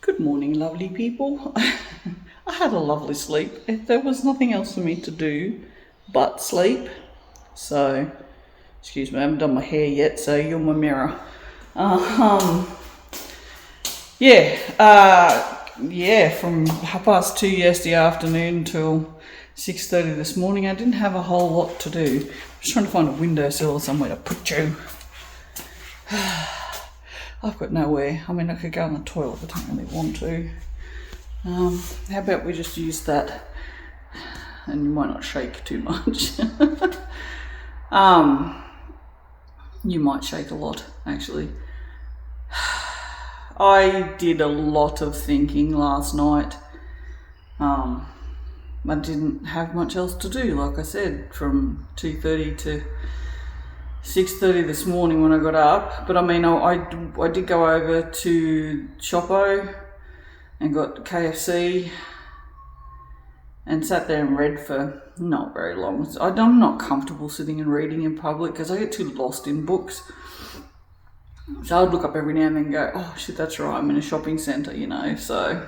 Good morning, lovely people. I had a lovely sleep. There was nothing else for me to do but sleep. So, excuse me, I haven't done my hair yet, so you're my mirror. From 2:30 yesterday afternoon till 6:30 this morning, I didn't have a whole lot to do. I was trying to find a windowsill or somewhere to put you. I've got nowhere. I mean, I could go in the toilet, but I don't really want to. How about we just use that? And you might not shake too much. You might shake a lot, actually. I did a lot of thinking last night. I didn't have much else to do, like I said, from 2:30 to 6:30 this morning when I got up. But I mean, I did go over to Shoppo and got KFC and sat there and read for not very long. I'm not comfortable sitting and reading in public because I get too lost in books. So I'd look up every now and then and go, oh shit, that's right, I'm in a shopping centre, you know. So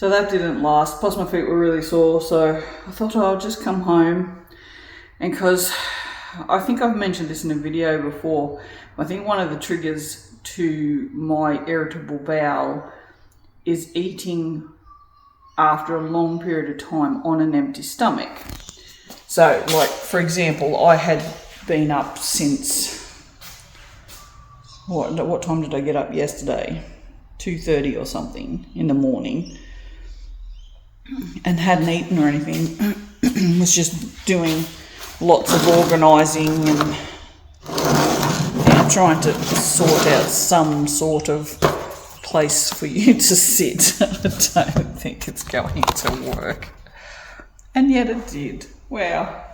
that didn't last. Plus my feet were really sore, so I thought I'll just come home. And because I think I've mentioned this in a video before, I think one of the triggers to my irritable bowel is eating after a long period of time on an empty stomach. So, like, for example, I had been up since, what time did I get up yesterday? 2:30 or something in the morning, and hadn't eaten or anything. Was just doing lots of organising and trying to sort out some sort of place for you to sit. I don't think it's going to work. And yet it did. Wow.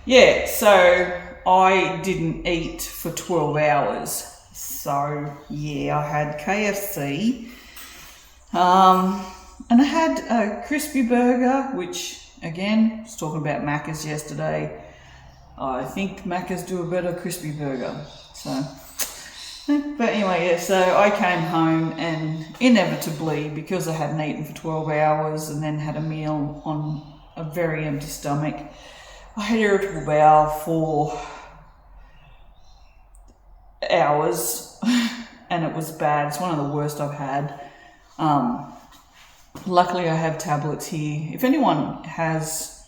So I didn't eat for 12 hours. So yeah, I had KFC. And I had a crispy burger, which, again, I was talking about Macca's yesterday. I think Macca's do a better crispy burger. But anyway, yeah, so I came home and inevitably, because I hadn't eaten for 12 hours and then had a meal on a very empty stomach, I had irritable bowel for hours and it was bad. It's one of the worst I've had. Luckily I have tablets here. If anyone has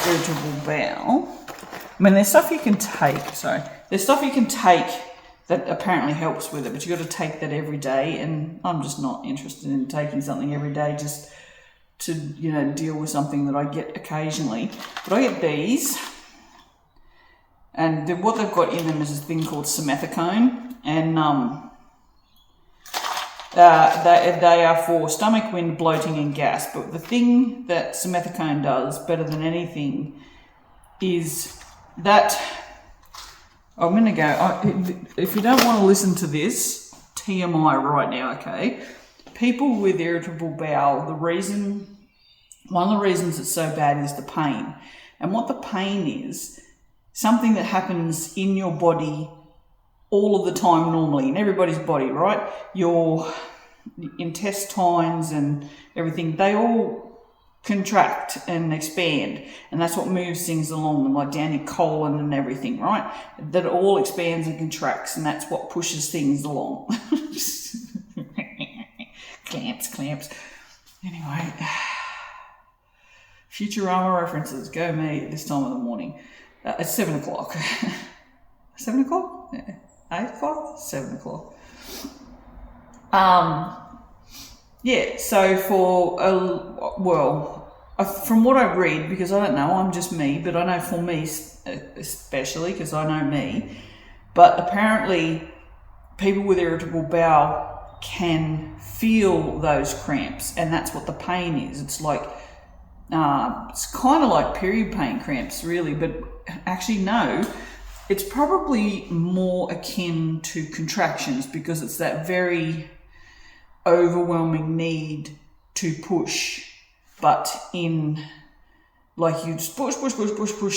irritable bowel, I mean, there's stuff you can take, that apparently helps with it, but you've got to take that every day, and I'm just not interested in taking something every day just to, deal with something that I get occasionally. But I get these, and what they've got in them is this thing called simethicone, and they are for stomach, wind, bloating and gas. But the thing that simethicone does better than anything is that, I'm going to go, if you don't want to listen to this, TMI right now, okay? People with irritable bowel, one of the reasons it's so bad is the pain. And what the pain is, something that happens in your body all of the time normally, in everybody's body, right? Your intestines and everything, they all contract and expand, and that's what moves things along, like down your colon and everything, right? That all expands and contracts, and that's what pushes things along. Clamps. Anyway, Futurama references, go me at this time of the morning. It's 7 o'clock. 7 o'clock? Yeah. 8 o'clock? 7 o'clock. So from what I read, because I don't know, I'm just me, but I know for me especially, because I know me, but apparently people with irritable bowel can feel those cramps, and that's what the pain is. It's like, it's kind of like period pain cramps, really, but actually no, it's probably more akin to contractions, because it's that very overwhelming need to push, but in, like, you just push,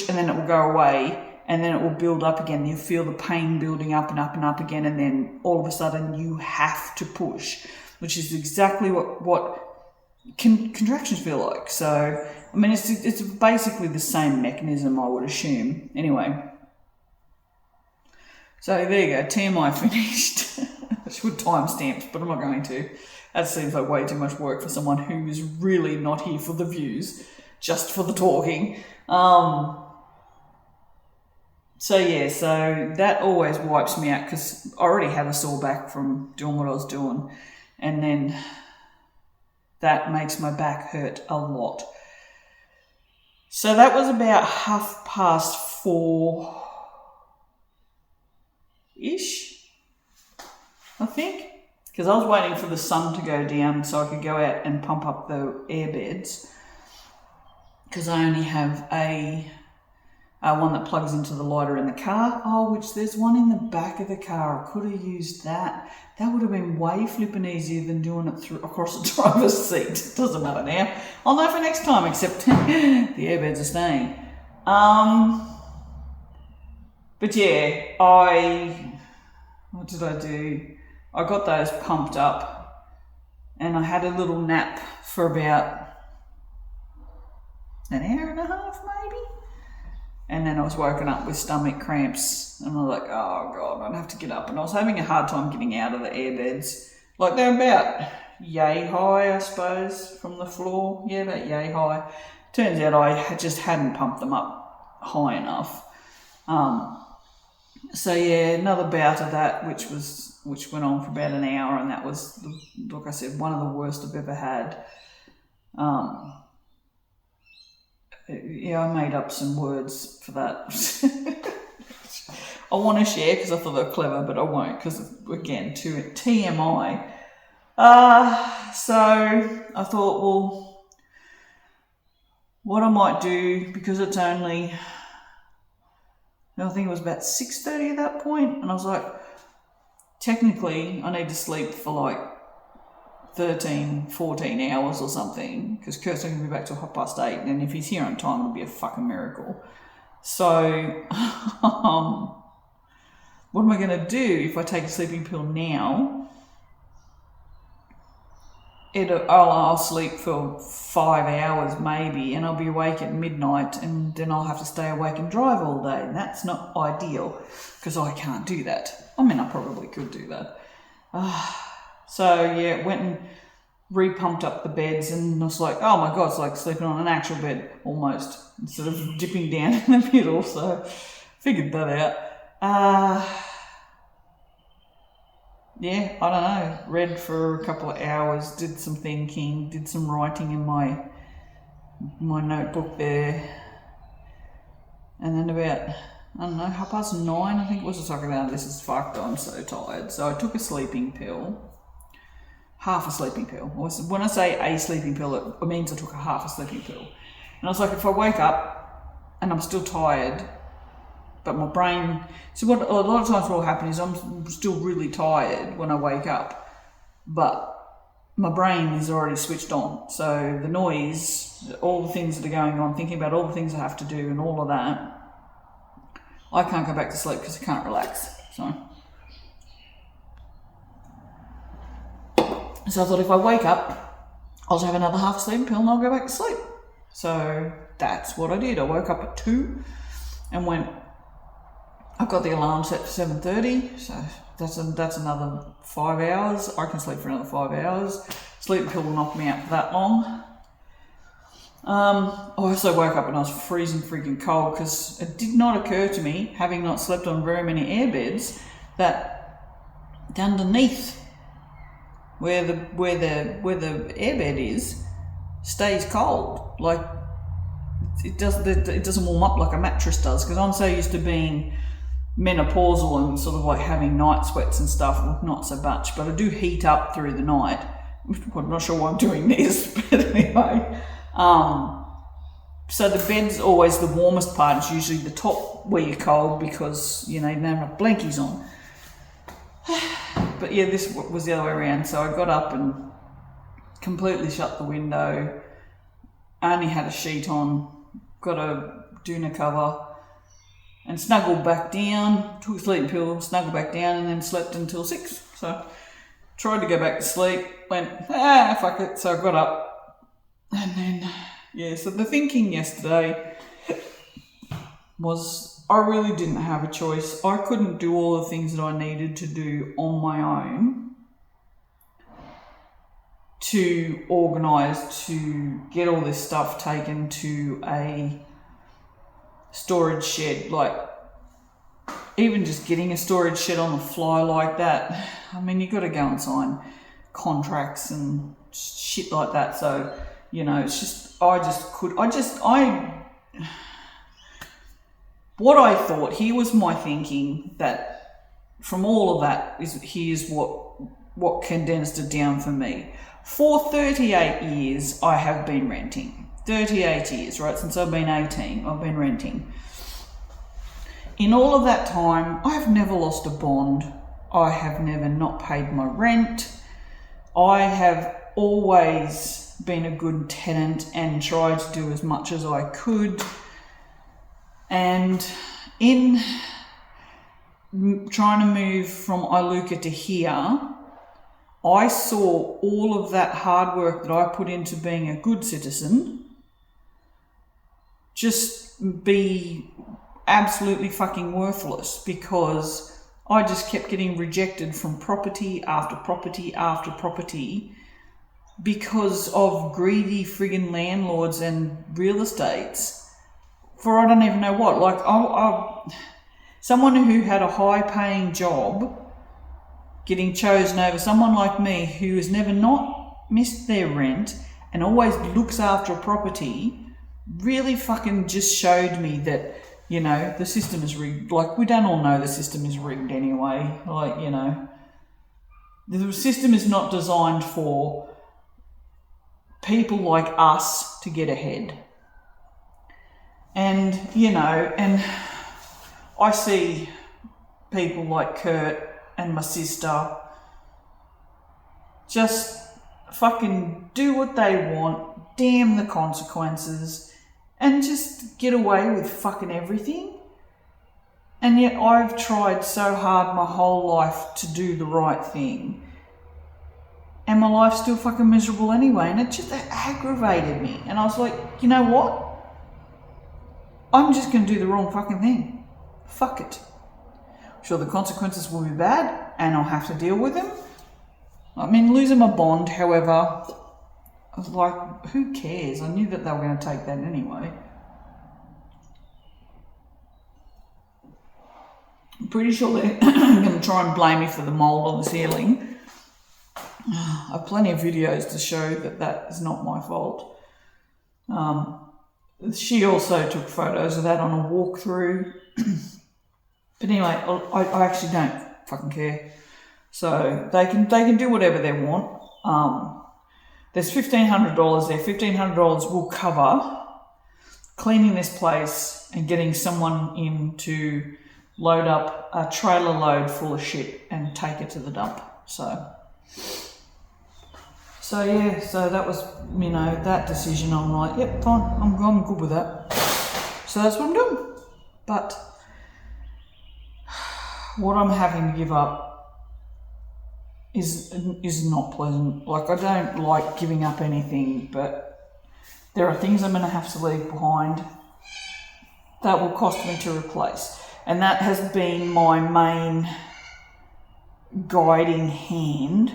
and then it will go away, and then it will build up again. You feel the pain building up and up and up again, and then all of a sudden you have to push, which is exactly what contractions feel like. So, I mean, it's basically the same mechanism, I would assume. Anyway, so there you go, TMI finished. I should timestamps, but I'm not going to. That seems like way too much work for someone who is really not here for the views, just for the talking. So yeah, so that always wipes me out because I already had a sore back from doing what I was doing, and then that makes my back hurt a lot. So that was about 4:30-ish, I think, because I was waiting for the sun to go down so I could go out and pump up the air beds, because I only have a one that plugs into the lighter in the car. Oh, which there's one in the back of the car. I could have used that. That would have been way flipping easier than doing it across the driver's seat. It doesn't matter now. I'll know for next time, except the airbeds are staying. But yeah, what did I do? I got those pumped up, and I had a little nap for about an hour and a half, maybe. And then I was woken up with stomach cramps, and I was like, oh God, I'd have to get up. And I was having a hard time getting out of the airbeds. Like, they're about yay high, I suppose, from the floor. Yeah, about yay high. Turns out I just hadn't pumped them up high enough. So yeah, another bout of that, which went on for about an hour, and that was, like I said, one of the worst I've ever had. Yeah, I made up some words for that. I want to share because I thought they were clever, but I won't because, again, TMI. So I thought, well, what I might do, because it's only, I think it was about 6:30 at that point, and I was like, technically I need to sleep for like 13, 14 hours or something, because Kurt's not going to be back till 8:30, and if he's here on time, it'll be a fucking miracle. So, what am I going to do if I take a sleeping pill now? I'll sleep for 5 hours maybe, and I'll be awake at midnight, and then I'll have to stay awake and drive all day, and that's not ideal, because I can't do that. I mean, I probably could do that. So yeah, went and re-pumped up the beds, and I was like, oh my God, it's like sleeping on an actual bed almost, instead of dipping down in the middle. So figured that out. Yeah, I don't know, read for a couple of hours, did some thinking, did some writing in my notebook there, and then about, I don't know, 9:30, I think it was, just like, oh, this is fucked, I'm so tired. So I took a sleeping pill. Half a sleeping pill. When I say a sleeping pill, it means I took a half a sleeping pill. And I was like, if I wake up and I'm still tired, but my brain... So what a lot of times what will happen is I'm still really tired when I wake up, but my brain is already switched on. So the noise, all the things that are going on, thinking about all the things I have to do and all of that, I can't go back to sleep because I can't relax. So I thought, if I wake up, I'll just have another half a sleeping pill and I'll go back to sleep. So that's what I did. I woke up at 2 and I've got the alarm set for 7:30, so that's another 5 hours. I can sleep for another 5 hours. Sleeping pill will knock me out for that long. I also woke up and I was freezing freaking cold, because it did not occur to me, having not slept on very many airbeds, that underneath where the airbed is stays cold. Like, it doesn't warm up like a mattress does, because I'm so used to being menopausal and sort of like having night sweats and stuff. Well, not so much, but I do heat up through the night. I'm not sure why I'm doing this, but anyway. So the bed's always the warmest part. It's usually the top where you're cold, because, you know, you don't have blankies on. But yeah, this was the other way around. So I got up and completely shut the window. I only had a sheet on, got a doona cover, and snuggled back down, took a sleeping pill, snuggled back down, and then slept until 6. So tried to go back to sleep, went, fuck it. So I got up, and then, yeah, so the thinking yesterday was I really didn't have a choice. I couldn't do all the things that I needed to do on my own to organise to get all this stuff taken to a storage shed. Like, even just getting a storage shed on the fly like that, I mean, you got to go and sign contracts and shit like that. So, you know, it's just, what I thought, here was my thinking, that from all of that, here's what condensed it down for me. For 38 years, I have been renting. 38 years, right? Since I've been 18, I've been renting. In all of that time, I have never lost a bond. I have never not paid my rent. I have always been a good tenant and tried to do as much as I could. And in trying to move from Iluka to here, I saw all of that hard work that I put into being a good citizen just be absolutely fucking worthless, because I just kept getting rejected from property after property after property because of greedy friggin' landlords and real estates for I don't even know what. Like, someone who had a high-paying job getting chosen over someone like me who has never not missed their rent and always looks after a property really fucking just showed me that, you know, the system is rigged. Like, we don't all know the system is rigged anyway. Like, you know, the system is not designed for people like us to get ahead. And, you know, and I see people like Kurt and my sister just fucking do what they want, damn the consequences, and just get away with fucking everything. And yet I've tried so hard my whole life to do the right thing, and my life's still fucking miserable anyway, and it just aggravated me. And I was like, you know what? I'm just going to do the wrong fucking thing. Fuck it. Sure, the consequences will be bad, and I'll have to deal with them. I mean, losing my bond, however, I was like, who cares? I knew that they were going to take that anyway. I'm pretty sure they're going to try and blame me for the mould on the ceiling. I have plenty of videos to show that that is not my fault. She also took photos of that on a walkthrough. But anyway, I actually don't fucking care. So they can do whatever they want. There's $1,500 there. $1,500 will cover cleaning this place and getting someone in to load up a trailer load full of shit and take it to the dump. So yeah, so that was, you know, that decision. I'm like, yep, fine, I'm good with that. So that's what I'm doing. But what I'm having to give up is not pleasant. Like, I don't like giving up anything, but there are things I'm going to have to leave behind that will cost me to replace. And that has been my main guiding hand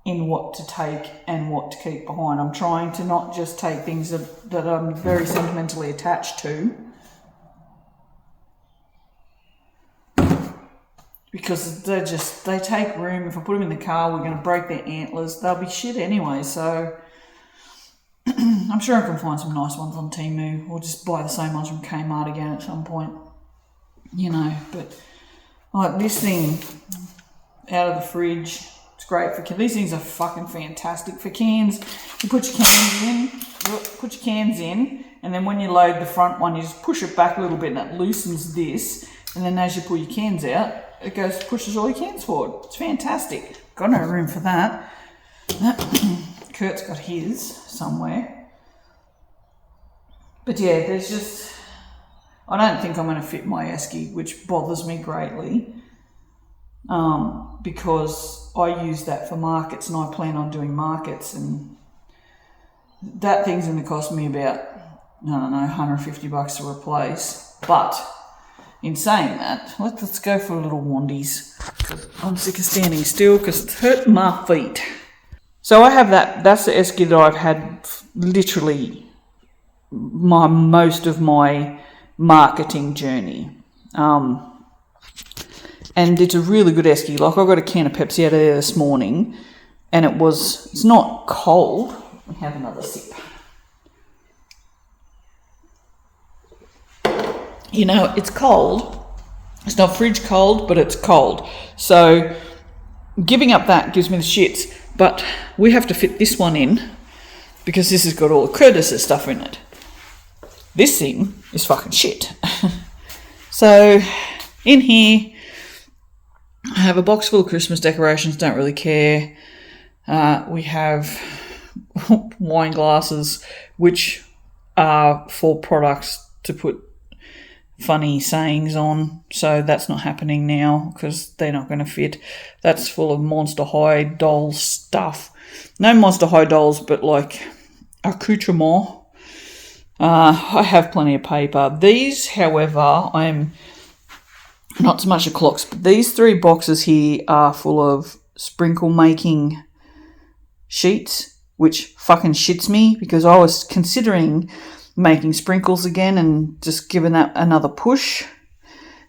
in what to take and what to keep behind. I'm trying to not just take things that I'm very sentimentally attached to, because they take room. If I put them in the car, we're going to break their antlers. They'll be shit anyway. So I'm sure I can find some nice ones on Temu, or just buy the same ones from Kmart again at some point, you know. But like this thing out of the fridge, it's great for cans. These things are fucking fantastic for cans. You put your cans in, and then when you load the front one, you just push it back a little bit, and it loosens this. And then as you pull your cans out, it pushes all your cans forward. It's fantastic. Got no room for that. Kurt's got his somewhere. But yeah, there's just, I don't think I'm going to fit my esky, which bothers me greatly, because I use that for markets and I plan on doing markets, and that thing's going to cost me about, I don't know, $150 to replace. But in saying that, let's go for a little wandies. I'm sick of standing still because it's hurting my feet. So I have that. That's the esky that I've had literally most of my marketing journey. And it's a really good esky. Like, I got a can of Pepsi out of there this morning, and it's not cold. Let me have another sip. You know, it's cold. It's not fridge cold, but it's cold. So giving up that gives me the shits. But we have to fit this one in because this has got all the Curtis's stuff in it. This thing is fucking shit. So in here, I have a box full of Christmas decorations, don't really care. We have wine glasses, which are for products to put funny sayings on, so that's not happening now because they're not going to fit. That's full of Monster High doll stuff. No Monster High dolls, but like accoutrement. I have plenty of paper. These, however, I'm not so much the clocks, but these 3 boxes here are full of sprinkle making sheets, which fucking shits me because I was considering making sprinkles again and just giving that another push.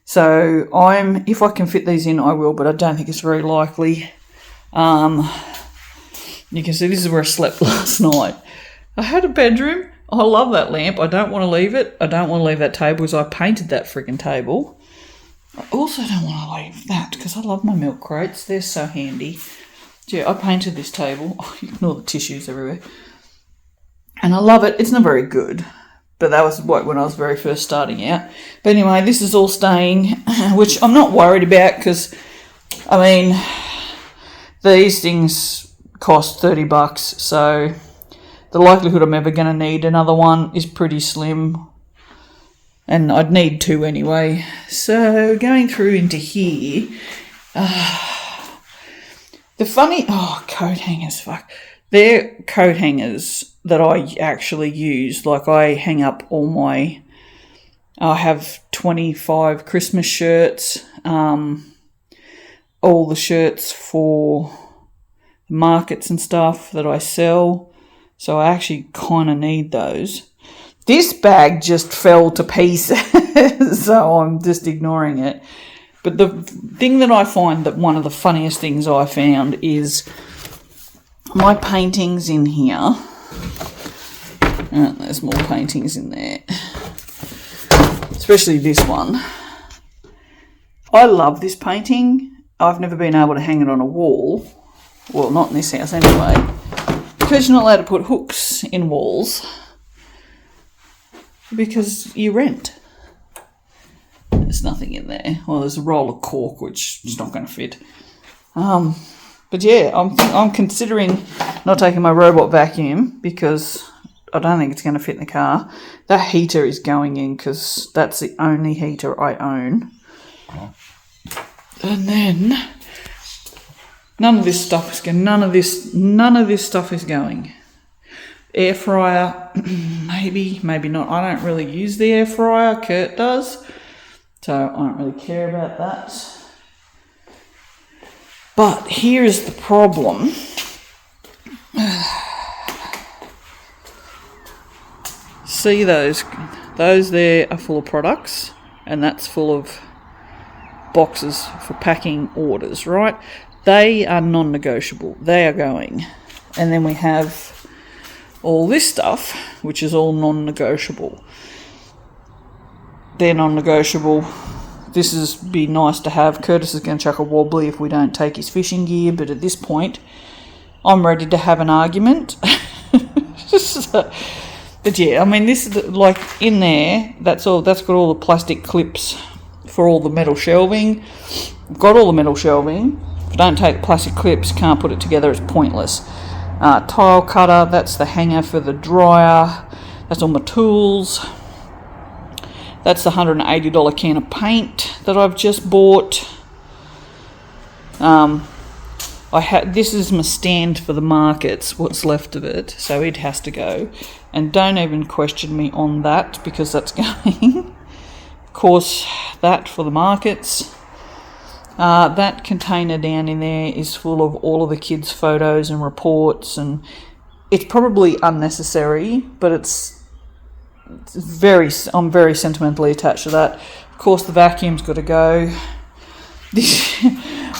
So if I can fit these in, I will, but I don't think it's very likely. You can see this is where I slept last night. I had a bedroom. I love that lamp. I don't want to leave it. I don't want to leave that table because I painted that freaking table. I also don't want to leave that because I love my milk crates. They're so handy. Yeah, I painted this table. Oh, you can all the tissues everywhere. And I love it. It's not very good, but that was when I was very first starting out. But anyway, this is all staying, which I'm not worried about because, I mean, these things cost $30, so the likelihood I'm ever going to need another one is pretty slim, and I'd need 2 anyway. So going through into here, the funny, coat hangers, fuck. They're coat hangers that I actually use. Like, I hang up I have 25 Christmas shirts, all the shirts for markets and stuff that I sell. So I actually kind of need those. This bag just fell to pieces, so I'm just ignoring it. But the thing that I find that one of the funniest things I found is my paintings in here. There's more paintings in there, especially this one. I love this painting. I've never been able to hang it on a wall. Well, not in this house anyway, because you're not allowed to put hooks in walls because you rent. There's nothing in there. Well, there's a roll of cork, which is not going to fit. But yeah, I'm considering not taking my robot vacuum because I don't think it's going to fit in the car. That heater is going in because that's the only heater I own. And then none of this stuff is going. None of this stuff is going. Air fryer, maybe not. I don't really use the air fryer. Kurt does, so I don't really care about that. But here's the problem. See those there are full of products, and that's full of boxes for packing orders, right? They are non-negotiable. They are going. And then we have all this stuff, which is all non-negotiable. They're non-negotiable. This is be nice to have. Curtis is going to chuck a wobbly if we don't take his fishing gear, but at this point, I'm ready to have an argument. But yeah, I mean, this is like in there. That's all. That's got all the plastic clips for all the metal shelving. I've got all the metal shelving. If I don't take the plastic clips, can't put it together. It's pointless. Tile cutter. That's the hanger for the dryer. That's all my tools. That's the $180 can of paint that I've just bought. This is my stand for the markets, what's left of it, so it has to go. And don't even question me on that, because that's going. Of course, that for the markets. That container down in there is full of all of the kids' photos and reports, and it's probably unnecessary, but I'm very sentimentally attached to that. Of course, the vacuum's got to go.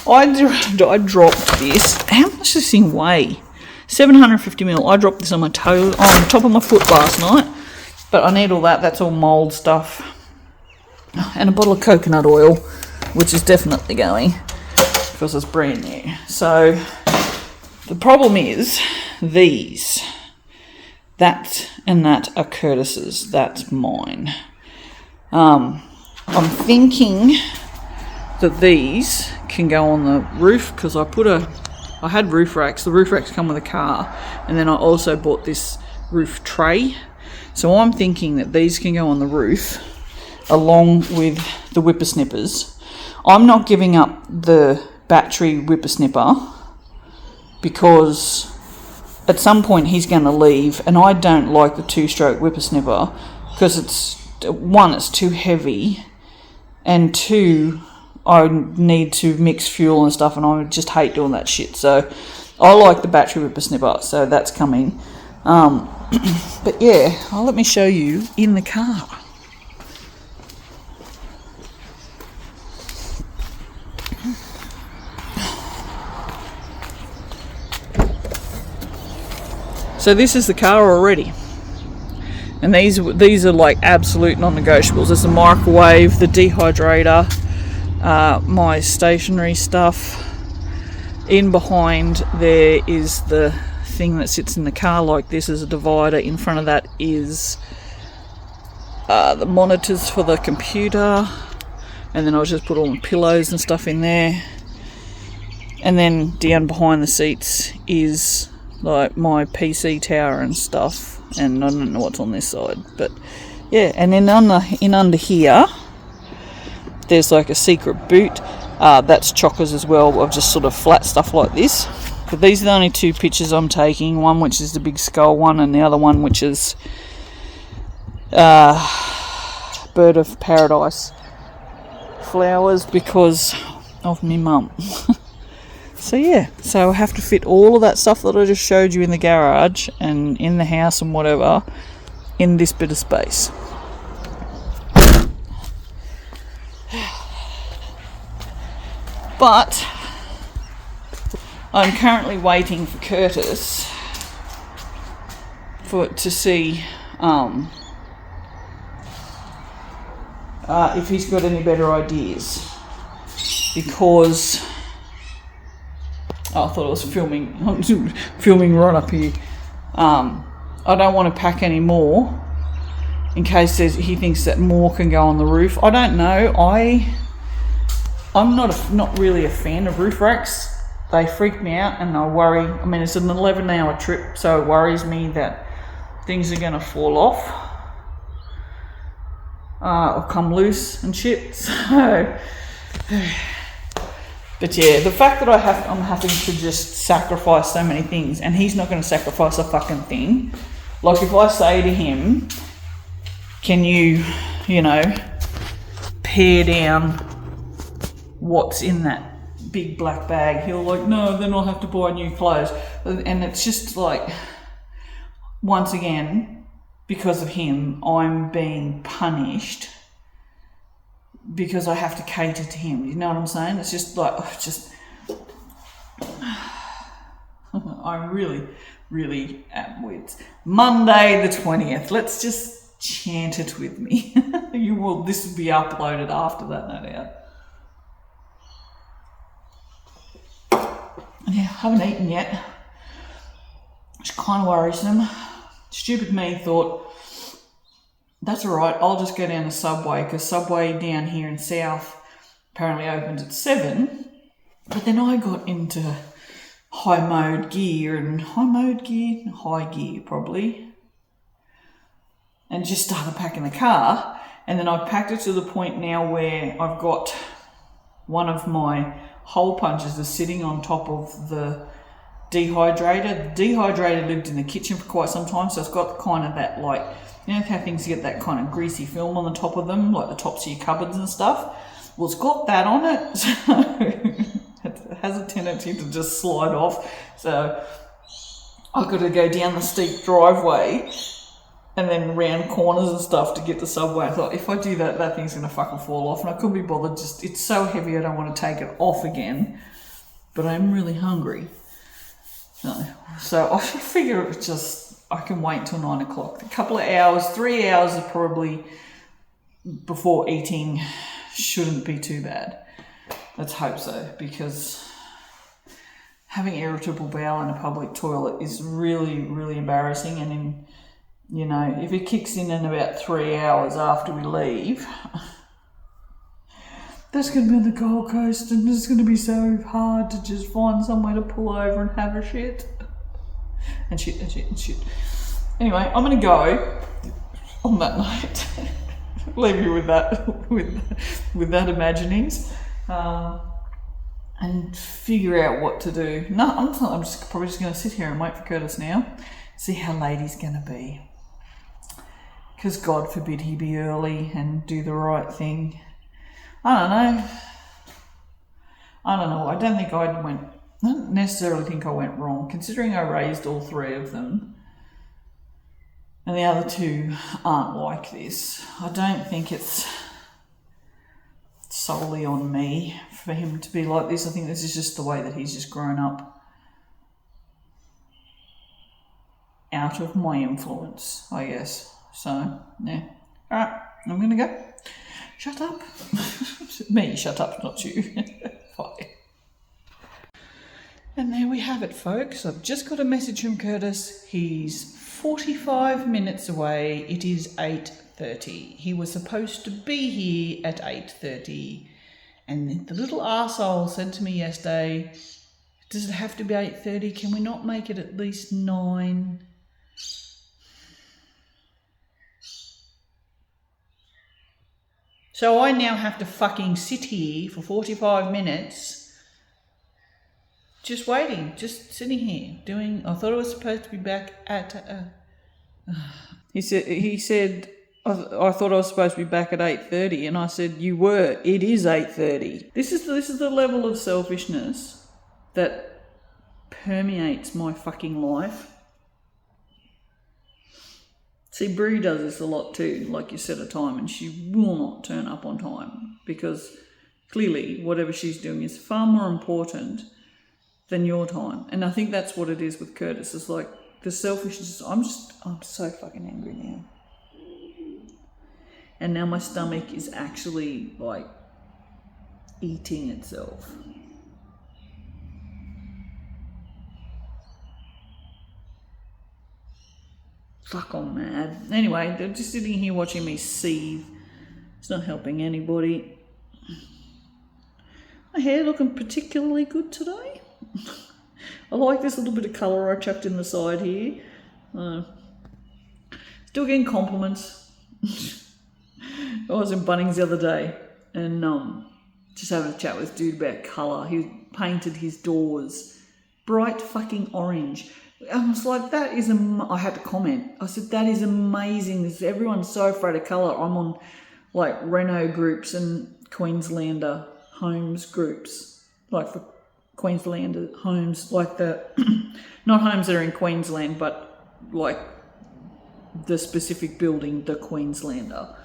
I dropped this. How much does this thing weigh? 750ml. I dropped this on the top of my foot last night, but I need all that. That's all mould stuff. And a bottle of coconut oil, which is definitely going because it's brand new. So the problem is these. That and that are Curtis's. That's mine. I'm thinking that these can go on the roof, because I had roof racks. The roof racks come with a car, and then I also bought this roof tray. So I'm thinking that these can go on the roof along with the whippersnippers. I'm not giving up the battery whippersnipper because at some point he's going to leave, and I don't like the 2-stroke whippersnipper because it's too heavy, and 2, I need to mix fuel and stuff, and I just hate doing that shit. So I like the battery whippersnipper, so that's coming. But yeah, let me show you in the car. So this is the car already, and these are like absolute non-negotiables. There's the microwave, the dehydrator, my stationery stuff. In behind there is the thing that sits in the car like this as a divider. In front of that is the monitors for the computer, and then I'll just put all my pillows and stuff in there. And then down behind the seats is like my PC tower and stuff, and I don't know what's on this side, but yeah. And then under here there's like a secret boot. That's Chocker's as well, of just sort of flat stuff like this. But these are the only 2 pictures I'm taking, one which is the big skull one, and the other one which is bird of paradise flowers because of me mum. So yeah, so I have to fit all of that stuff that I just showed you in the garage and in the house and whatever in this bit of space. But I'm currently waiting for Curtis to see if he's got any better ideas, because I thought I was filming right up here. I don't want to pack any more in case he thinks that more can go on the roof. I don't know. I'm not really a fan of roof racks. They freak me out, and I worry. I mean, it's an 11-hour trip, so it worries me that things are going to fall off or come loose and shit. So, but yeah, the fact that I'm having to just sacrifice so many things, and he's not going to sacrifice a fucking thing. Like if I say to him, "Can you pare down what's in that big black bag?" He'll like, "No, then I'll have to buy new clothes." And it's just like, once again, because of him, I'm being punished because I have to cater to him. You know what I'm saying? It's just like, I'm really, really at wits. Monday the 20th. Let's just chant it with me. This will be uploaded after that, no doubt. Yeah, haven't eaten yet, which kind of worrisome. Stupid me thought, that's all right, I'll just go down to Subway, because Subway down here in South apparently opens at 7. But then I got into high gear probably, and just started packing the car. And then I've packed it to the point now where I've got one of my hole punches is sitting on top of the dehydrator. The dehydrator lived in the kitchen for quite some time, so it's got kind of that, like, you know how things get that kind of greasy film on the top of them, like the tops of your cupboards and stuff? Well, it's got that on it, so it has a tendency to just slide off. So I've got to go down the steep driveway and then round corners and stuff to get to Subway. I thought, if I do that, that thing's going to fucking fall off, and I couldn't be bothered. Just, it's so heavy, I don't want to take it off again, but I'm really hungry. No. So I figure it's just, I can wait till 9 o'clock. A couple of hours, 3 hours is probably before eating shouldn't be too bad. Let's hope so, because having irritable bowel in a public toilet is really, really embarrassing. And in, you know, if it kicks in about 3 hours after we leave, that's going to be on the Gold Coast, and it's going to be so hard to just find somewhere to pull over and have a shit. And shit, and shit, and shit. Anyway, I'm going to go on that note. Leave you with that, with that imaginings, and figure out what to do. No, I'm just probably just going to sit here and wait for Curtis now, see how late he's going to be. Because God forbid he be early and do the right thing. I don't know. I don't necessarily think I went wrong, considering I raised all three of them. And the other two aren't like this. I don't think it's solely on me for him to be like this. I think this is just the way that he's just grown up out of my influence, I guess. So, yeah. All right, I'm going to go. Shut up. Me, shut up, not you. Bye. And there we have it, folks. I've just got a message from Curtis. He's 45 minutes away. It is 8:30. He was supposed to be here at 8:30. And the little arsehole said to me yesterday, does it have to be 8:30? Can we not make it at least 9? So I now have to fucking sit here for 45 minutes just waiting, just sitting here doing, I thought I was supposed to be back at, He said, I thought I was supposed to be back at 8:30, and I said, you were, it is 8:30. This is the level of selfishness that permeates my fucking life. See, Brie does this a lot too, like you set a time and she will not turn up on time because clearly whatever she's doing is far more important than your time. And I think that's what it is with Curtis. It's like the selfishness. I'm so fucking angry now. And now my stomach is actually like eating itself. Fuck, I'm mad. Anyway, they're just sitting here watching me seethe. It's not helping anybody. My hair looking particularly good today. I like this little bit of colour I chucked in the side here. Still getting compliments. I was in Bunnings the other day and just having a chat with this dude about colour. He painted his doors bright fucking orange. I was like, that is, I had to comment. I said, that is amazing. Everyone's so afraid of colour. I'm on like Reno groups and Queenslander homes groups, like for Queenslander homes, like the, not homes that are in Queensland, but like the specific building, the Queenslander.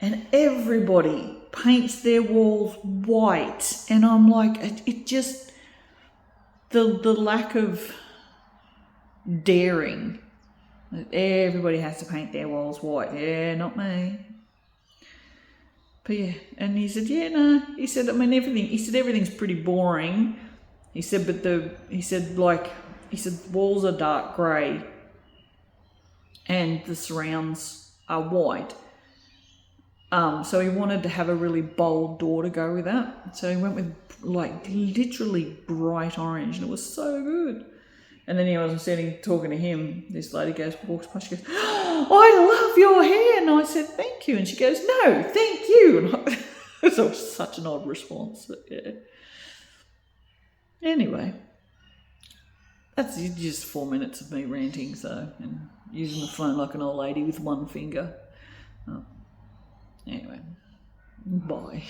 And everybody paints their walls white. And I'm like, it just, the lack of daring. Everybody has to paint their walls white. Yeah, not me. But yeah, and he said, yeah, no. He said, I mean, everything's pretty boring. He said, walls are dark grey and the surrounds are white. So he wanted to have a really bold door to go with that. So he went with like literally bright orange, and it was so good. And then he was sitting talking to him. This lady walks past, she goes, I love your hair. And I said, thank you. And she goes, no, thank you. And it was such an odd response. But yeah. Anyway, that's just 4 minutes of me ranting, so, and using the phone like an old lady with one finger. Oh. Anyway, bye.